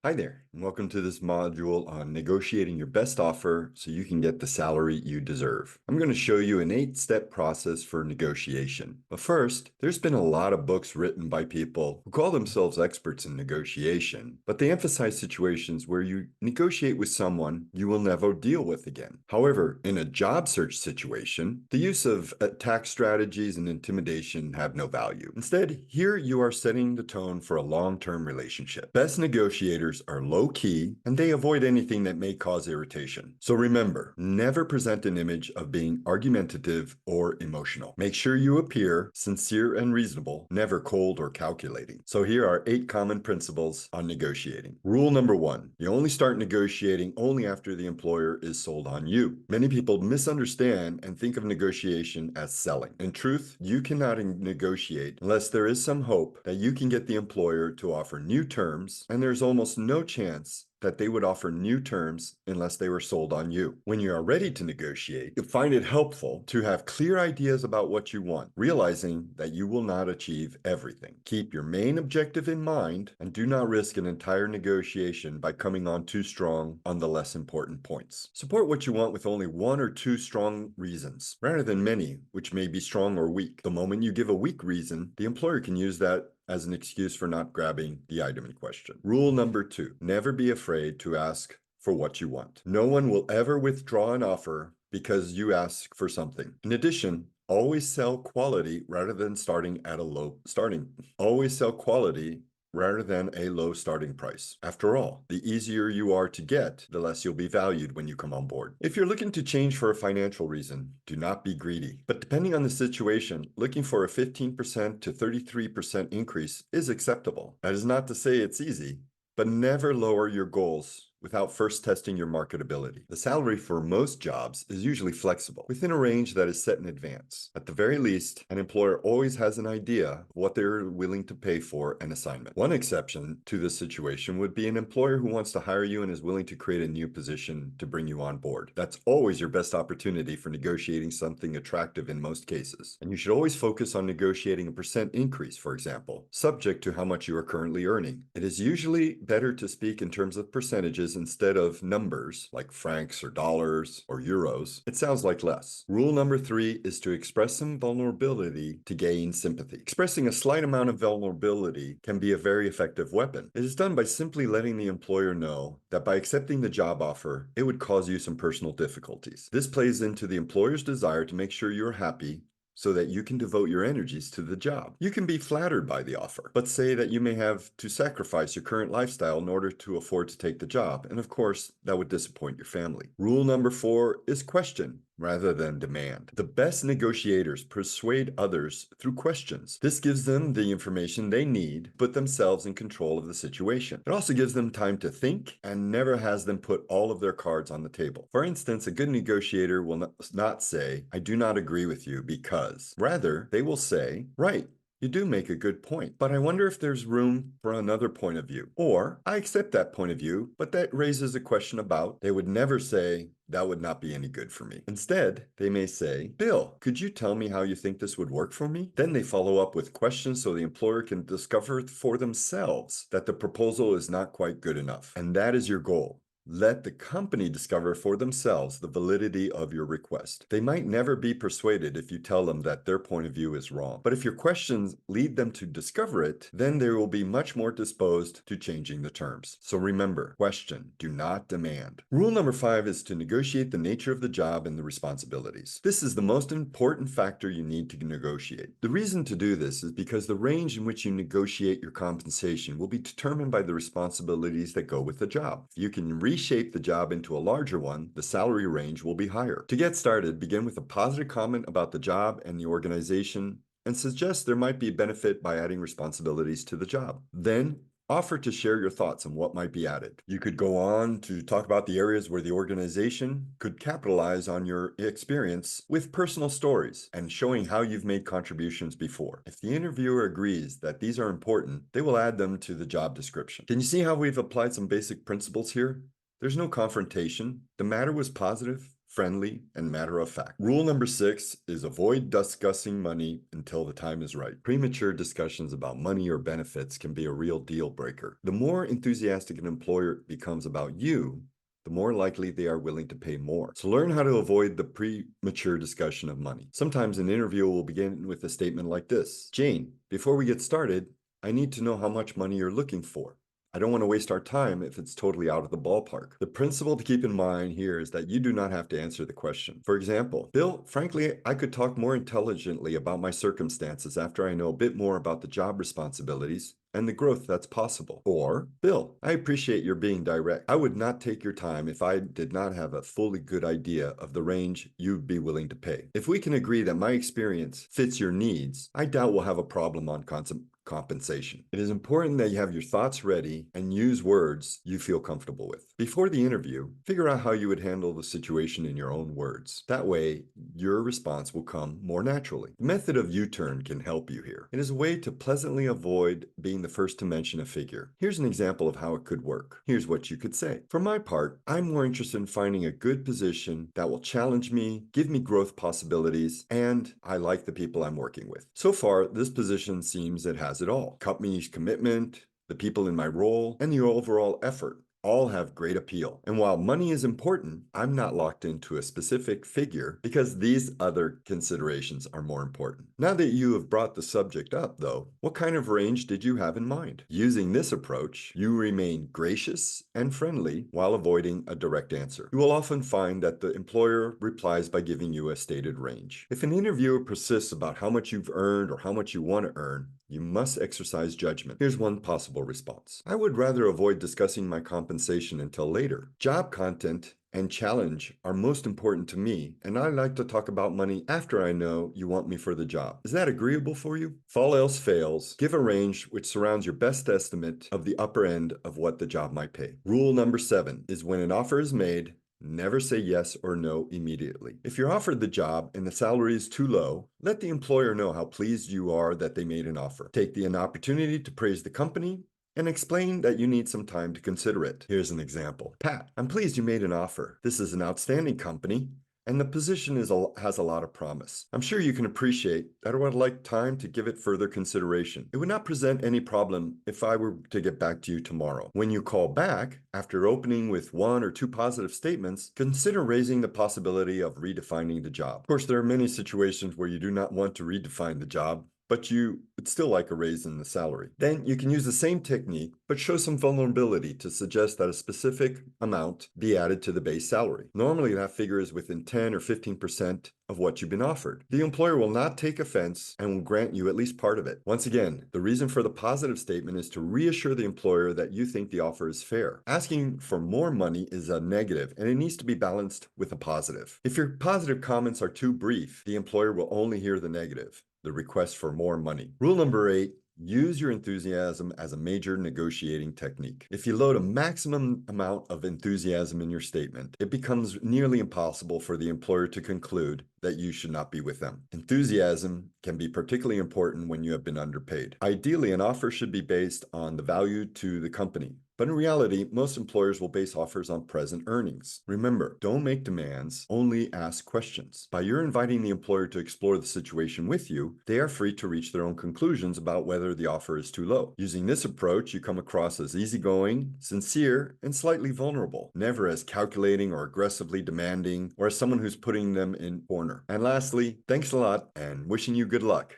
Hi there, and welcome to this module on negotiating your best offer so you can get the salary you deserve. I'm going to show you an 8-step process for negotiation. But first, there's been a lot of books written by people who call themselves experts in negotiation, but they emphasize situations where you negotiate with someone you will never deal with again. However, in a job search situation, the use of attack strategies and intimidation have no value. Instead, here you are setting the tone for a long-term relationship. Best negotiators are low-key, and they avoid anything that may cause irritation. So remember, never present an image of being argumentative or emotional. Make sure you appear sincere and reasonable, never cold or calculating. So here are 8 common principles on negotiating. Rule number 1, you only start negotiating only after the employer is sold on you. Many people misunderstand and think of negotiation as selling. In truth, you cannot negotiate unless there is some hope that you can get the employer to offer new terms, and there's almost no chance that they would offer new terms unless they were sold on you. When you are ready to negotiate, you'll find it helpful to have clear ideas about what you want, realizing that you will not achieve everything. Keep your main objective in mind and do not risk an entire negotiation by coming on too strong on the less important points. Support what you want with only 1 or 2 strong reasons, rather than many, which may be strong or weak. The moment you give a weak reason, the employer can use that as an excuse for not grabbing the item in question. Rule number 2, never be afraid to ask for what you want. No one will ever withdraw an offer because you ask for something. In addition, always sell quality rather than Always sell quality rather than a low starting price. After all, the easier you are to get, the less you'll be valued when you come on board. If you're looking to change for a financial reason, do not be greedy. But depending on the situation, looking for a 15% to 33% increase is acceptable. That is not to say it's easy, but never lower your goals without first testing your marketability. The salary for most jobs is usually flexible, within a range that is set in advance. At the very least, an employer always has an idea of what they're willing to pay for an assignment. One exception to this situation would be an employer who wants to hire you and is willing to create a new position to bring you on board. That's always your best opportunity for negotiating something attractive in most cases. And you should always focus on negotiating a percent increase, for example, subject to how much you are currently earning. It is usually better to speak in terms of percentages instead of numbers like francs or dollars or euros. It sounds like less. Rule number 3 is to express some vulnerability to gain sympathy. Expressing a slight amount of vulnerability can be a very effective weapon. It is done by simply letting the employer know that by accepting the job offer, it would cause you some personal difficulties. This plays into the employer's desire to make sure you're happy so that you can devote your energies to the job. You can be flattered by the offer, but say that you may have to sacrifice your current lifestyle in order to afford to take the job, and of course, that would disappoint your family. Rule number 4 is question rather than demand. The best negotiators persuade others through questions. This gives them the information they need to put themselves in control of the situation. It also gives them time to think and never has them put all of their cards on the table. For instance, a good negotiator will not say, "I do not agree with you because." Rather, they will say, "Right, you do make a good point, but I wonder if there's room for another point of view." Or, "I accept that point of view, but that raises a question about." They would never say, "That would not be any good for me." Instead, they may say, "Bill, could you tell me how you think this would work for me?" Then they follow up with questions so the employer can discover for themselves that the proposal is not quite good enough. And that is your goal. Let the company discover for themselves the validity of your request. They might never be persuaded if you tell them that their point of view is wrong. But if your questions lead them to discover it, then they will be much more disposed to changing the terms. So remember, question, do not demand. Rule number 5 is to negotiate the nature of the job and the responsibilities. This is the most important factor you need to negotiate. The reason to do this is because the range in which you negotiate your compensation will be determined by the responsibilities that go with the job. If you can reshape the job into a larger one, the salary range will be higher. To get started, begin with a positive comment about the job and the organization and suggest there might be a benefit by adding responsibilities to the job. Then, offer to share your thoughts on what might be added. You could go on to talk about the areas where the organization could capitalize on your experience with personal stories and showing how you've made contributions before. If the interviewer agrees that these are important, they will add them to the job description. Can you see how we've applied some basic principles here? There's no confrontation. The matter was positive. friendly, and matter of fact. Rule number 6 is avoid discussing money until the time is right. Premature discussions about money or benefits can be a real deal breaker. The more enthusiastic an employer becomes about you, the more likely they are willing to pay more. So learn how to avoid the premature discussion of money. Sometimes an interview will begin with a statement like this: Jane, before we get started, I need to know how much money you're looking for. I don't want to waste our time if it's totally out of the ballpark. The principle to keep in mind here is that you do not have to answer the question. For example, Bill, frankly, I could talk more intelligently about my circumstances after I know a bit more about the job responsibilities and the growth that's possible. Or, Bill, I appreciate your being direct. I would not take your time if I did not have a fully good idea of the range you'd be willing to pay. If we can agree that my experience fits your needs, I doubt we'll have a problem on compensation. It is important that you have your thoughts ready and use words you feel comfortable with. Before the interview, figure out how you would handle the situation in your own words. That way, your response will come more naturally. The method of U-turn can help you here. It is a way to pleasantly avoid being the first to mention a figure. Here's an example of how it could work. Here's what you could say. For my part, I'm more interested in finding a good position that will challenge me, give me growth possibilities, and I like the people I'm working with. So far, this position seems it has it all. Company's commitment, the people in my role, and the overall effort all have great appeal. And while money is important, I'm not locked into a specific figure because these other considerations are more important. Now that you have brought the subject up, though, what kind of range did you have in mind? Using this approach, you remain gracious and friendly while avoiding a direct answer. You will often find that the employer replies by giving you a stated range. If an interviewer persists about how much you've earned or how much you want to earn, you must exercise judgment. Here's one possible response. I would rather avoid discussing my compensation until later. Job content and challenge are most important to me, and I like to talk about money after I know you want me for the job. Is that agreeable for you? If all else fails, give a range which surrounds your best estimate of the upper end of what the job might pay. Rule number 7 is when an offer is made, never say yes or no immediately. If you're offered the job and the salary is too low, let the employer know how pleased you are that they made an offer. Take an opportunity to praise the company and explain that you need some time to consider it. Here's an example. Pat, I'm pleased you made an offer. This is an outstanding company, and the position has a lot of promise. I'm sure you can appreciate that I would like time to give it further consideration. It would not present any problem if I were to get back to you tomorrow. When you call back, after opening with 1 or 2 positive statements, consider raising the possibility of redefining the job. Of course, there are many situations where you do not want to redefine the job, but you would still like a raise in the salary. Then you can use the same technique, but show some vulnerability to suggest that a specific amount be added to the base salary. Normally, that figure is within 10 or 15% of what you've been offered. The employer will not take offense and will grant you at least part of it. Once again, the reason for the positive statement is to reassure the employer that you think the offer is fair. Asking for more money is a negative, and it needs to be balanced with a positive. If your positive comments are too brief, the employer will only hear the negative, the request for more money. Rule number 8, use your enthusiasm as a major negotiating technique. If you load a maximum amount of enthusiasm in your statement, it becomes nearly impossible for the employer to conclude that you should not be with them. Enthusiasm can be particularly important when you have been underpaid. Ideally, an offer should be based on the value to the company. But in reality, most employers will base offers on present earnings. Remember, don't make demands, only ask questions. By your inviting the employer to explore the situation with you, they are free to reach their own conclusions about whether the offer is too low. Using this approach, you come across as easygoing, sincere, and slightly vulnerable, never as calculating or aggressively demanding, or as someone who's putting them in corner. And lastly, thanks a lot and wishing you good luck.